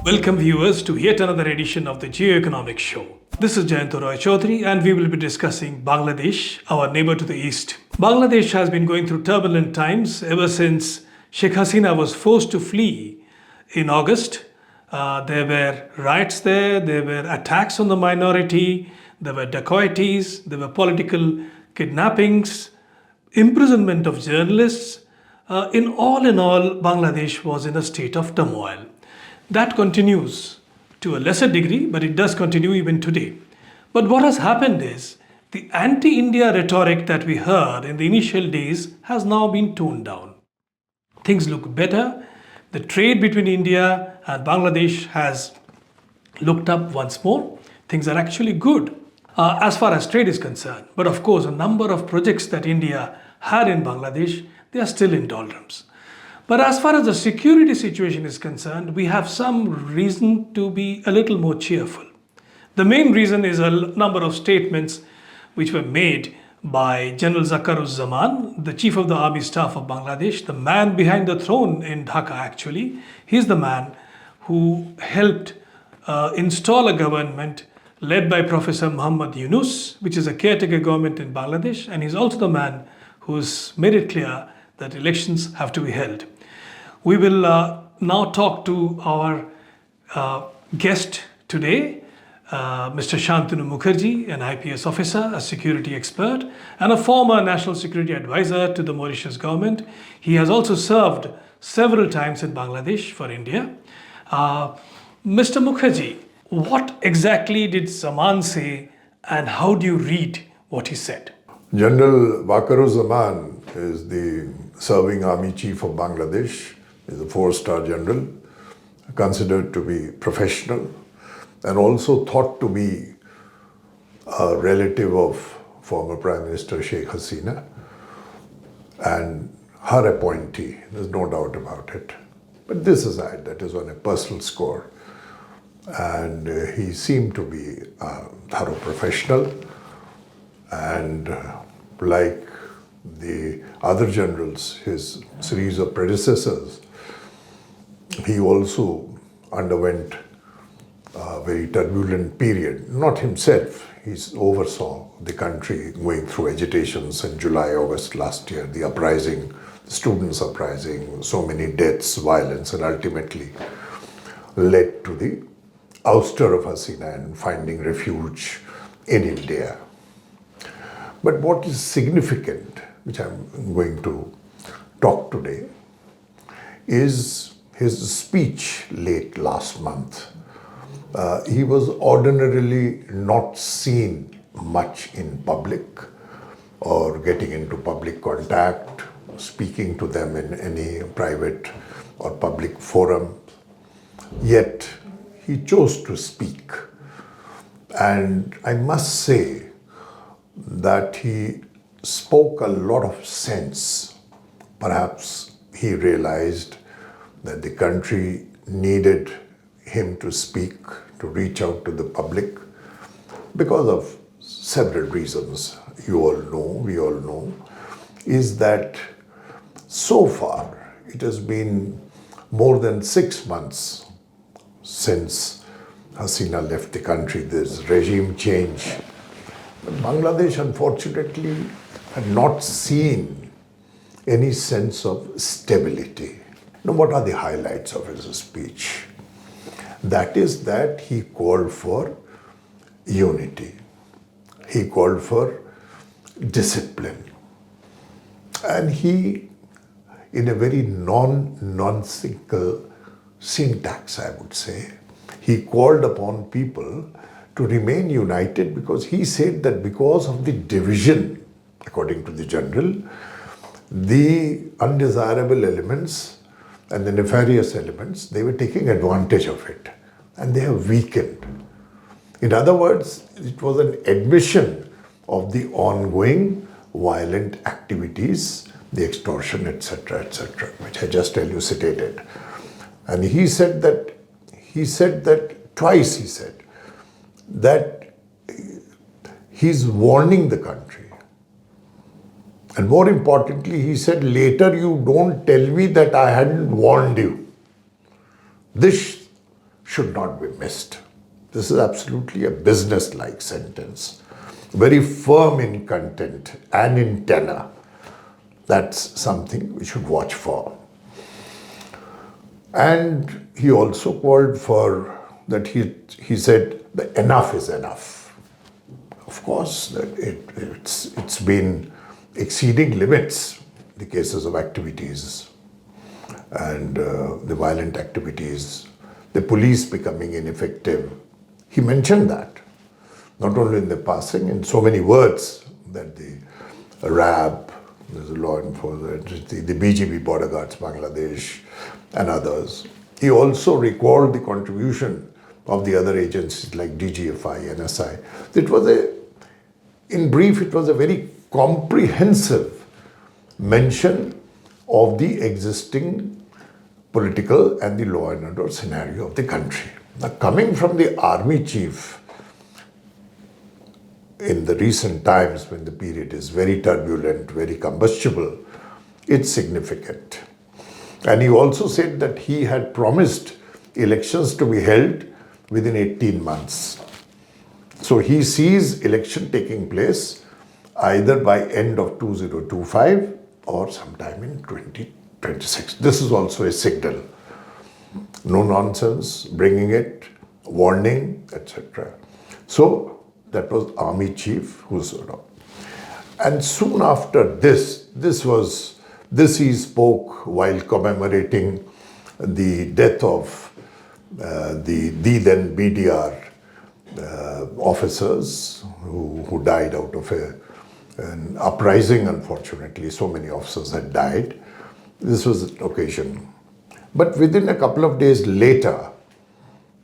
Welcome viewers to yet another edition of the Geoeconomics show. This is Jayantara Chaudhary and we will be discussing Bangladesh, our neighbor to the east. Bangladesh has been going through turbulent times ever since Sheikh Hasina was forced to flee in August. There were riots there were attacks on the minority, there were dacoities, there were political kidnappings, imprisonment of journalists. In all, Bangladesh was in a state of turmoil. That continues to a lesser degree, but it does continue even today. But what has happened is the anti-India rhetoric that we heard in the initial days has now been toned down. Things look better. The trade between India and Bangladesh has looked up once more. Things are actually good as far as trade is concerned. But of course, a number of projects that India had in Bangladesh, they are still in doldrums. But as far as the security situation is concerned, we have some reason to be a little more cheerful. The main reason is a number of statements which were made by General Waker-Uz-Zaman, the Chief of the Army Staff of Bangladesh, the man behind the throne in Dhaka actually. He's the man who helped install a government led by Professor Muhammad Yunus, which is a caretaker government in Bangladesh, and he's also the man who's made it clear that elections have to be held. We will now talk to our guest today, Mr. Shantanu Mukharji, an IPS officer, a security expert, and a former national security advisor to the Mauritius government. He has also served several times in Bangladesh for India. Mr. Mukherjee, what exactly did Zaman say and how do you read what he said? General Waker-Uz-Zaman is the serving army chief of Bangladesh. He's a 4-star general, considered to be professional and also thought to be a relative of former Prime Minister Sheikh Hasina and her appointee. There's no doubt about it. But this aside, that is on a personal score. And he seemed to be a thorough professional and like the other generals, his series of predecessors, he also underwent a very turbulent period. Not himself, he oversaw the country going through agitations in July, August last year, the uprising, the students' uprising, so many deaths, violence, and ultimately led to the ouster of Hasina and finding refuge in India. But what is significant, which I'm going to talk today, is his speech late last month. He was ordinarily not seen much in public or getting into public contact, speaking to them in any private or public forum. Yet he chose to speak. And I must say that he spoke a lot of sense. Perhaps he realized that the country needed him to speak, to reach out to the public because of several reasons. You all know, we all know, is that so far it has been more than 6 months since Hasina left the country. There's regime change. But Bangladesh, unfortunately, had not seen any sense of stability. Now, what are the highlights of his speech? That is that he called for unity. He called for discipline. And he, in a very nonsensical syntax, I would say, he called upon people to remain united because he said that because of the division, according to the general, the undesirable elements and the nefarious elements, they were taking advantage of it and they have weakened. In other words, it was an admission of the ongoing violent activities, the extortion, etc., which I just elucidated. And he said that twice he said that he's warning the country. And more importantly, he said, later you don't tell me that I hadn't warned you. This should not be missed. This is absolutely a business-like sentence, very firm in content and in tenor. That's something we should watch for. And he also called for that he said that enough is enough. Of course, that it's been exceeding limits, the cases of activities and the violent activities, the police becoming ineffective. He mentioned that, not only in the passing, in so many words, that the RAB, there's a law enforcement, the BGB border guards, Bangladesh, and others. He also recalled the contribution of the other agencies like DGFI, NSI. In brief, it was a very comprehensive mention of the existing political and the law and order scenario of the country. Now, coming from the army chief in the recent times when the period is very turbulent, very combustible, it's significant. And he also said that he had promised elections to be held within 18 months. So he sees election taking place either by end of 2025 or sometime in 2026. This is also a signal. No nonsense, bringing it, warning, etc. So that was Army Chief who's and soon after this he spoke while commemorating the death of the then BDR officers who died out of an uprising, unfortunately. So many officers had died. This was an occasion. But within a couple of days later,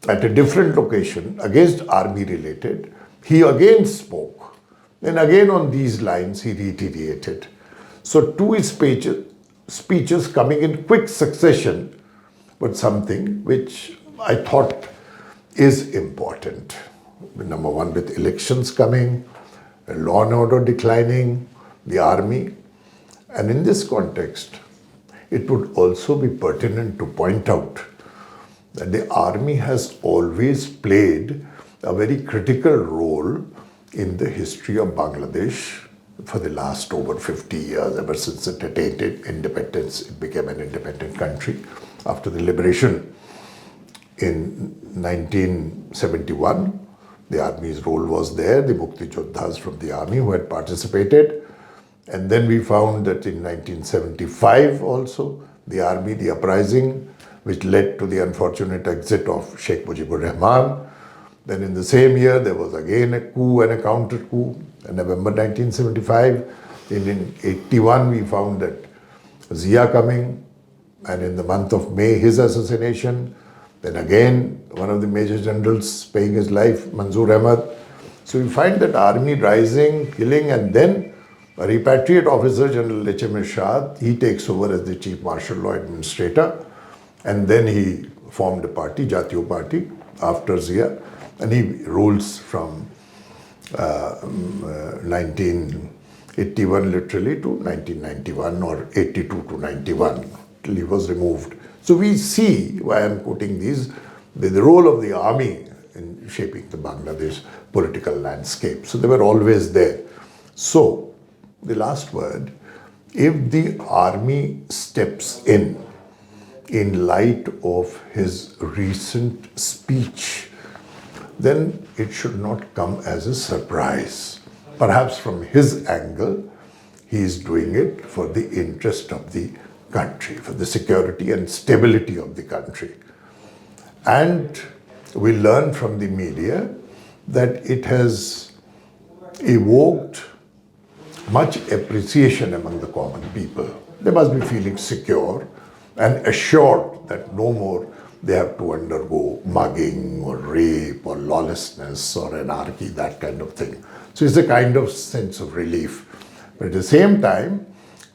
at a different location, against army related, he again spoke. And again on these lines, he reiterated. So two speeches coming in quick succession, but something which I thought is important. Number one, with elections coming, law and order declining, the army. And in this context, it would also be pertinent to point out that the army has always played a very critical role in the history of Bangladesh for the last over 50 years, ever since it attained independence. It became an independent country after the liberation in 1971. The army's role was there, the Mukti Jodhas from the army who had participated. And then we found that in 1975 also, the army, the uprising, which led to the unfortunate exit of Sheikh Mujibur Rahman. Then in the same year, there was again a coup and a counter coup in November 1975. In 81, we found that Zia coming, and in the month of May, his assassination. Then again, one of the major generals paying his life, Manzoor Ahmad. So we find that army rising, killing, and then a repatriate officer, General H.M. Irshad, he takes over as the Chief Martial Law Administrator, and then he formed a party, Jatiyo Party, after Zia, and he rules from 1981 literally to 1991 or 82 to 91 till he was removed. So we see why I'm quoting these, the role of the army in shaping the Bangladesh political landscape. So they were always there. So the last word, if the army steps in light of his recent speech, then it should not come as a surprise. Perhaps from his angle, he is doing it for the interest of the country, for the security and stability of the country. And we learn from the media that it has evoked much appreciation among the common people. They must be feeling secure and assured that no more they have to undergo mugging or rape or lawlessness or anarchy, that kind of thing. So it's a kind of sense of relief. But at the same time,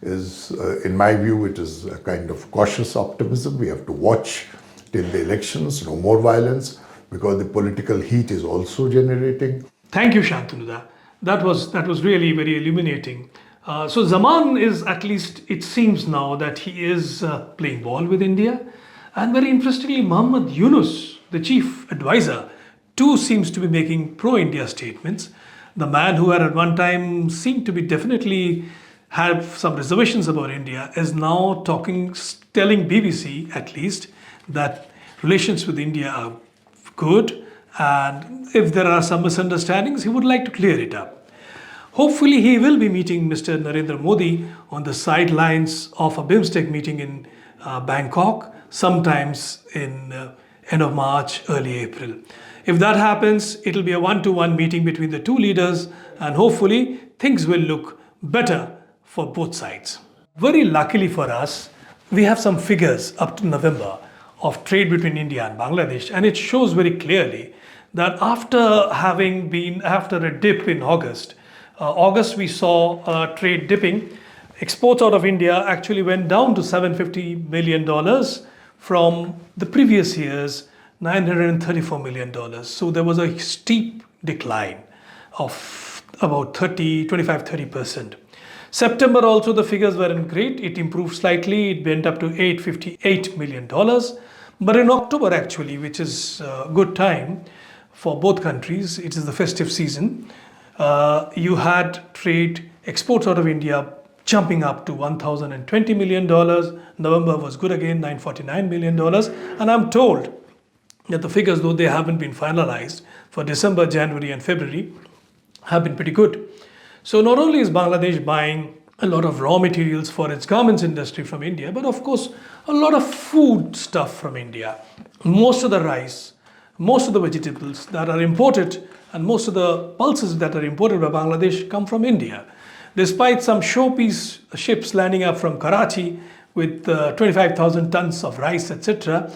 in my view, it is a kind of cautious optimism. We have to watch till the elections, no more violence, because the political heat is also generating. Thank you, Shantanu. That was really very illuminating. So Zaman is, at least it seems now, that he is playing ball with India. And very interestingly, Muhammad Yunus, the chief advisor, too seems to be making pro-India statements. The man who had at one time seemed to be definitely have some reservations about India is now telling BBC at least that relations with India are good, and if there are some misunderstandings, he would like to clear it up. Hopefully, he will be meeting Mr. Narendra Modi on the sidelines of a BIMSTEC meeting in Bangkok, sometimes in end of March, early April. If that happens, it will be a one-to-one meeting between the two leaders, and hopefully things will look better for both sides. Very luckily for us, we have some figures up to November of trade between India and Bangladesh, and it shows very clearly that after a dip in August we saw trade dipping. Exports out of India actually went down to $750 million from the previous year's $934 million. So there was a steep decline of about 25-30%. September also the figures weren't great. It improved slightly. It went up to $858 million. But in October actually, which is a good time for both countries, it is the festive season, you had trade exports out of India jumping up to $1,020 million. November was good again, $949 million. And I'm told that the figures, though they haven't been finalized for December, January and February, have been pretty good. So not only is Bangladesh buying a lot of raw materials for its garments industry from India, but of course a lot of food stuff from India. Most of the rice, most of the vegetables that are imported, and most of the pulses that are imported by Bangladesh come from India. Despite some showpiece ships landing up from Karachi with 25,000 tons of rice, etc.,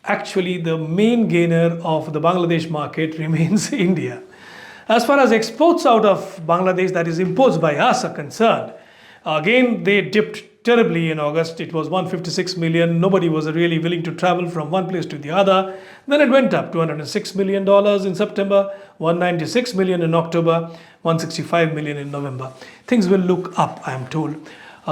actually the main gainer of the Bangladesh market remains India. As far as exports out of Bangladesh, that is imports by us, are concerned, again they dipped terribly in August. It was 156 million. Nobody was really willing to travel from one place to the other. Then it went up $206 million in September, 196 million in October, 165 million in November. Things will look up, I am told.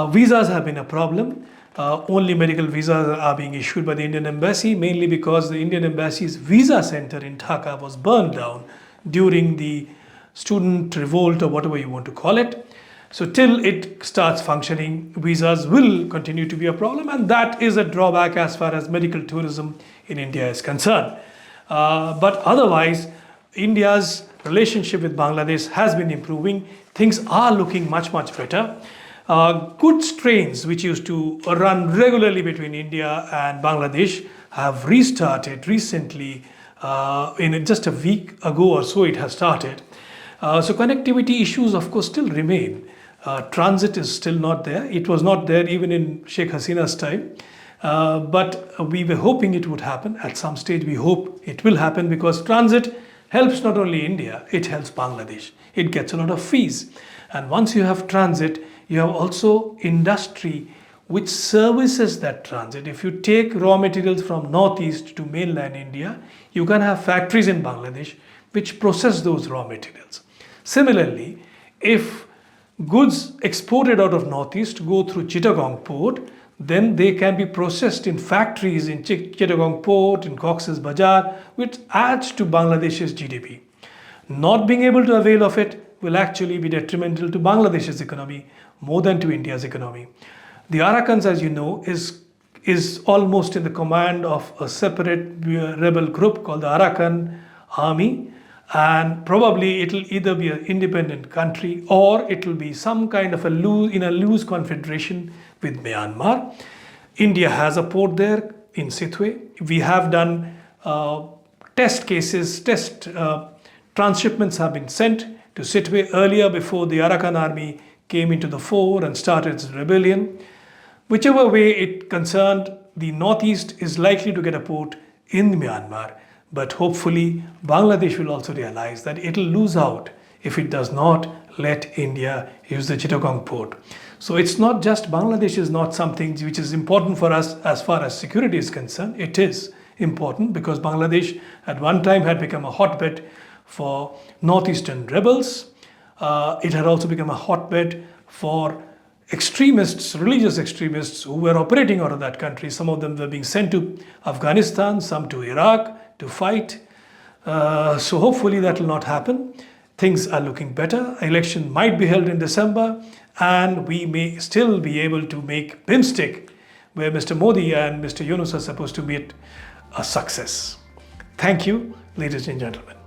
Visas have been a problem. Only medical visas are being issued by the Indian Embassy, mainly because the Indian Embassy's visa center in Dhaka was burned down during the student revolt, or whatever you want to call it. So till it starts functioning, visas will continue to be a problem, and that is a drawback as far as medical tourism in India is concerned. But otherwise, India's relationship with Bangladesh has been improving. Things are looking much better. Goods trains which used to run regularly between India and Bangladesh have restarted recently. In just a week ago or so it has started. So connectivity issues of course still remain. Transit is still not there. It was not there even in Sheikh Hasina's time. But we were hoping it would happen. At some stage we hope it will happen, because transit helps not only India, it helps Bangladesh. It gets a lot of fees. And once you have transit, you have also industry which services that transit. If you take raw materials from northeast to mainland India, you can have factories in Bangladesh which process those raw materials. Similarly, if goods exported out of northeast go through Chittagong port, then they can be processed in factories in Chittagong port, in Cox's Bazar, which adds to Bangladesh's GDP. Not being able to avail of it will actually be detrimental to Bangladesh's economy more than to India's economy. The Arakans, as you know, is almost in the command of a separate rebel group called the Arakan Army, and probably it will either be an independent country or it will be some kind of a loose confederation with Myanmar. India has a port there in Sitwe. We have done test transshipments have been sent to Sitwe earlier, before the Arakan Army came into the fore and started its rebellion. Whichever way it concerned, the northeast is likely to get a port in Myanmar, but hopefully Bangladesh will also realize that it will lose out if it does not let India use the Chittagong port. So it's not just Bangladesh is not something which is important for us as far as security is concerned. It is important because Bangladesh at one time had become a hotbed for northeastern rebels. It had also become a hotbed for extremists, religious extremists who were operating out of that country. Some of them were being sent to Afghanistan, some to Iraq, to fight. So hopefully that will not happen. Things are looking better. Election might be held in December, and we may still be able to make BIMSTEC, where Mr. Modi and Mr. Yunus are supposed to meet, a success. Thank you, ladies and gentlemen.